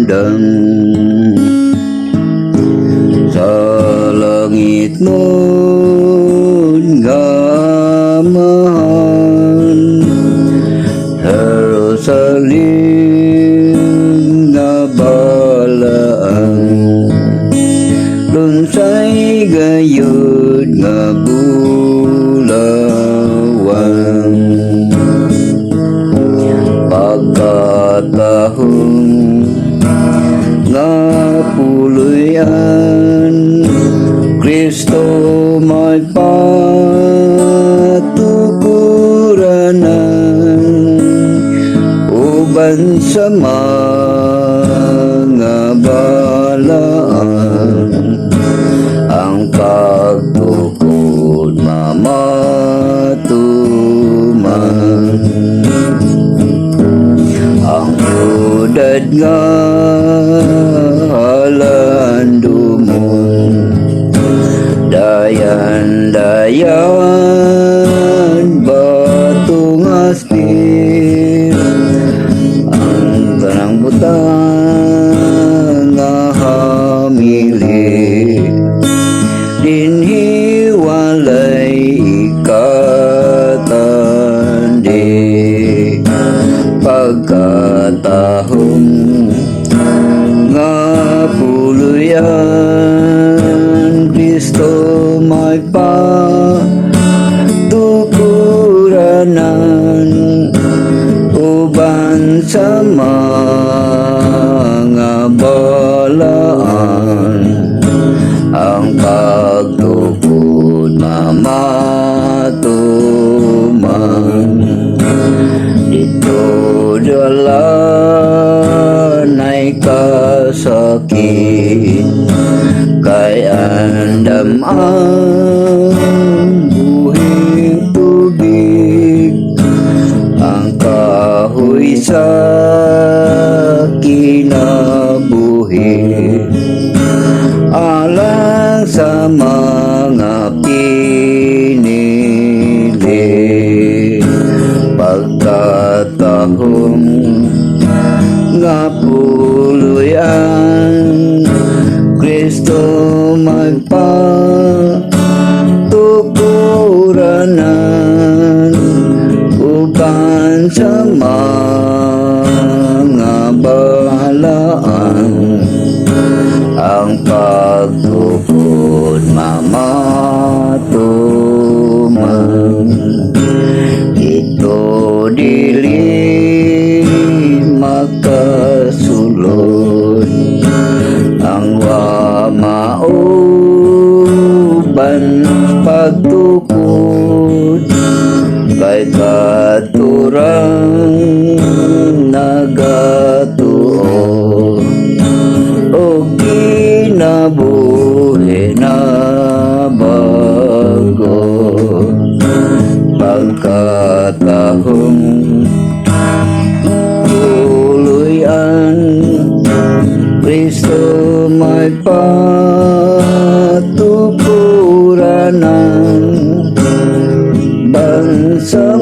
undang sa langit nun nga mahal, Jerusalem nga balaan, lunsay gayud nga bulawan, pagkatahong nga puluyan, Kristo may patukuranan, uban sa mga balaan, ang pagtukod mamatuman, ang udad nga halandumon, dayan batong aspir, ang tanang butang nga hamili, dinhi walay ikatandi, pagkatahong nga puluyan, Kristo may patukuranan, uban sa mga balaan, ang pagtukod mamatuman, dito dalan ay kasakit, kay andam ang buhing tubig, ang kahoy sa kinabuhi, alang sa mga pinili, pagkatahong nga puluyan, Kristo magpatukuranan, uban sa mga balaan, ang pagtukod mamatuman, ito dili makasulod, ang wamauban pagtukod, kay katurang nagatuo, o kinabuhi na bago, pagkatahong puluyan, Kristo may patukuranan, bansa